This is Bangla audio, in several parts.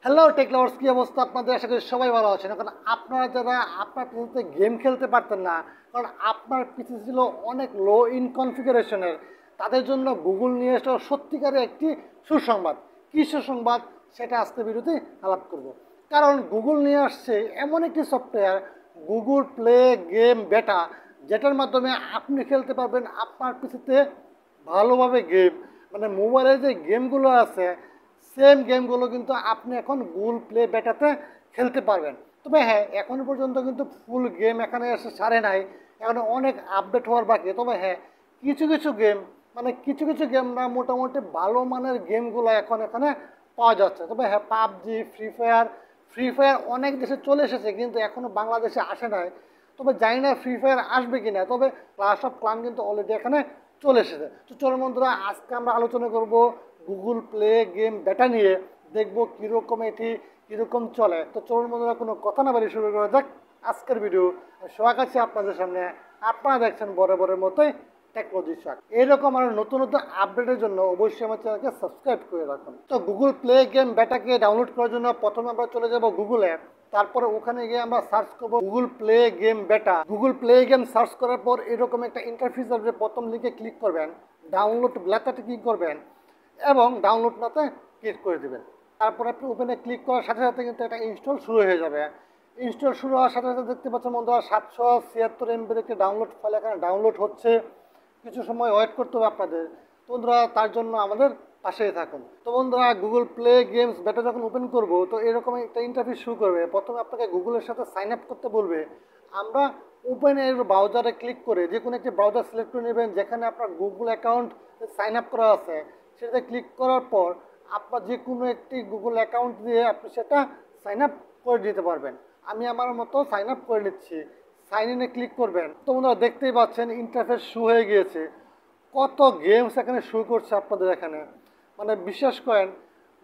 হ্যালো টেক লাভার্স, কি অবস্থা আপনাদের? আশা করি সবাই ভালো আছেন। এখন আপনারা যারা আপনার পিসিতে গেম খেলতে পারতেন না, কারণ আপনার পিসি ছিল অনেক লো ইন কনফিগারেশনের, তাদের জন্য গুগল নিয়ে এসে সত্যিকারের একটি সুসংবাদ। কী সুসংবাদ সেটা আজকে ভিডিওতে আলাপ করব। কারণ গুগল নিয়ে আসছে এমন একটি সফটওয়্যার, গুগল প্লে গেম বেটা, যেটার মাধ্যমে আপনি খেলতে পারবেন আপনার পিসিতে ভালোভাবে গেম। মানে মোবাইলে যে গেমগুলো আছে সেম গেমগুলো কিন্তু আপনি এখন গুগল প্লে বেটাতে খেলতে পারবেন। তবে হ্যাঁ, এখনো পর্যন্ত কিন্তু ফুল গেম এখানে এসে ছাড়ে নাই, এখন অনেক আপডেট হওয়ার বাকি। তবে হ্যাঁ, কিছু কিছু গেম, মানে কিছু কিছু গেম না, মোটামুটি ভালো মানের গেমগুলো এখন এখানে পাওয়া যাচ্ছে। তবে হ্যাঁ, পাবজি, ফ্রি ফায়ার অনেক দেশে চলে এসেছে, কিন্তু এখনও বাংলাদেশে আসে নাই। তবে জানি না ফ্রি ফায়ার আসবে কিনা। তবে ক্লাশ অফ ক্লান কিন্তু অলরেডি এখানে চলে এসেছে। তো চলো বন্ধুরা, আজকে আমরা আলোচনা করব গুগল প্লে গেম বেটা নিয়ে, দেখবো কীরকম এটি কীরকম চলে। তো চলুন বন্ধুরা, কোনো কথা না বাড়িয়ে শুরু করা যাক আজকের ভিডিও। সোহাগ আছে আপনাদের সামনে, আপনারা দেখছেন বরাবরের মতোই টেকনোলজি সোহাগ। এইরকম আরও নতুন নতুন আপডেটের জন্য অবশ্যই আমার চ্যানেলকে সাবস্ক্রাইব করে রাখুন। তো গুগল প্লে গেম বেটাকে ডাউনলোড করার জন্য প্রথমে আমরা চলে যাব গুগলে। তারপরে ওখানে গিয়ে আমরা সার্চ করবো গুগল প্লে গেম বেটা। গুগল প্লে গেম সার্চ করার পর এরকম একটা ইন্টারফেস আসবে, প্রথম লিঙ্কে ক্লিক করবেন, ডাউনলোড লেখাতে ক্লিক করবেন এবং ডাউনলোড নাতে ক্লিক করে দেবেন। তারপর আপনি ওপেনে ক্লিক করার সাথে সাথে কিন্তু এটা ইনস্টল শুরু হয়ে যাবে। ইনস্টল শুরু হওয়ার সাথে সাথে দেখতে পাচ্ছেন বন্ধুরা, 776 MB একটি ডাউনলোড ফাইল এখানে ডাউনলোড হচ্ছে। কিছু সময় ওয়েট করতে হবে আপনাদের। তো বন্ধুরা, তার জন্য আমাদের পাশেই থাকুন। তো বন্ধুরা, গুগল প্লে গেমস বেটা যখন ওপেন করব, তো এরকম একটা ইন্টারফেস শুরু করবে। প্রথমে আপনাকে গুগলের সাথে সাইন আপ করতে বলবে। আমরা ওপেনের ব্রাউজারে ক্লিক করে যে কোনো একটি ব্রাউজার সিলেক্ট করে নেবেন যেখানে আপনার গুগল অ্যাকাউন্ট সাইন আপ করা আছে। সেটাতে ক্লিক করার পর আপনার যে কোনো একটি গুগল অ্যাকাউন্ট দিয়ে আপনি সেটা সাইন আপ করে দিতে পারবেন। আমি আমার মতো সাইন আপ করে নিচ্ছি। সাইন ইনে ক্লিক করবেন। তো বন্ধুরা, দেখতেই পাচ্ছেন ইন্টারফেস শু হয়ে গিয়েছে। কত গেমস এখানে শু করছে আপনাদের এখানে। মানে বিশ্বাস করেন,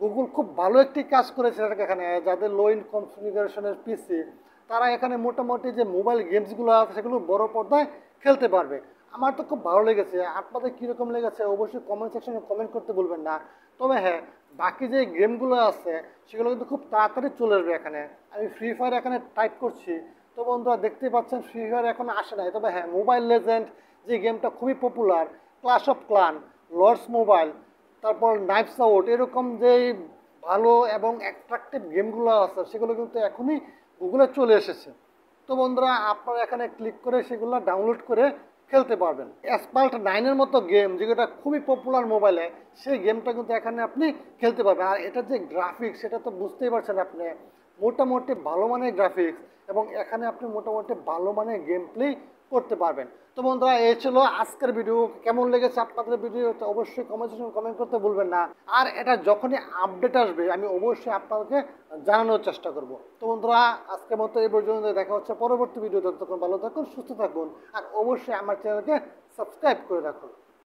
গুগল খুব ভালো একটি কাজ করেছে এখানে। যাদের লো ইন কনফিগারেশনের পিসি, তারা এখানে মোটামুটি যে মোবাইল গেমসগুলো আছে সেগুলো বড় পর্দায় খেলতে পারবে। আমার তো খুব ভালো লেগেছে। আপনাদের কীরকম লেগেছে অবশ্যই কমেন্ট সেকশনে কমেন্ট করতে বলবেন না। তবে হ্যাঁ, বাকি যে গেমগুলো আছে সেগুলো কিন্তু খুব তাড়াতাড়ি চলে আসবে এখানে। আমি ফ্রি ফায়ার এখানে টাইপ করছি, তো বন্ধুরা দেখতেই পাচ্ছেন ফ্রি ফায়ার এখন আসে নাই। তবে হ্যাঁ, মোবাইল লেজেন্ড যে গেমটা খুবই popular, clash of clan, lords mobile, তারপর নাইফস আউট, এরকম যে ভালো এবং অ্যাট্রাকটিভ গেমগুলো আছে সেগুলো কিন্তু এখনই গুগলে চলে এসেছে। তো বন্ধুরা, আপনারা এখানে ক্লিক করে সেগুলো ডাউনলোড করে খেলতে পারবেন। অ্যাসফল্ট 9-এর মতো গেম যেটা খুবই পপুলার মোবাইলে, সেই গেমটা কিন্তু এখানে আপনি খেলতে পারবেন। আর এটার যে গ্রাফিক্স সেটা তো বুঝতেই পারছেন আপনি, মোটামুটি ভালো মানের গ্রাফিক্স, এবং এখানে আপনি মোটামুটি ভালো মানের গেম প্লে করতে পারবেন। তো বন্ধুরা, এই ছিল আজকের ভিডিও। কেমন লেগেছে আপনাদের ভিডিওতে অবশ্যই কমেন্ট করতে ভুলবেন না। আর এটা যখনই আপডেট আসবে আমি অবশ্যই আপনাদেরকে জানানোর চেষ্টা করব। তো বন্ধুরা, আজকের মতো এই পর্যন্ত। দেখা হচ্ছে পরবর্তী ভিডিওতে। ততক্ষণ ভালো থাকুন, সুস্থ থাকুন, আর অবশ্যই আমার চ্যানেলকে সাবস্ক্রাইব করে রাখুন।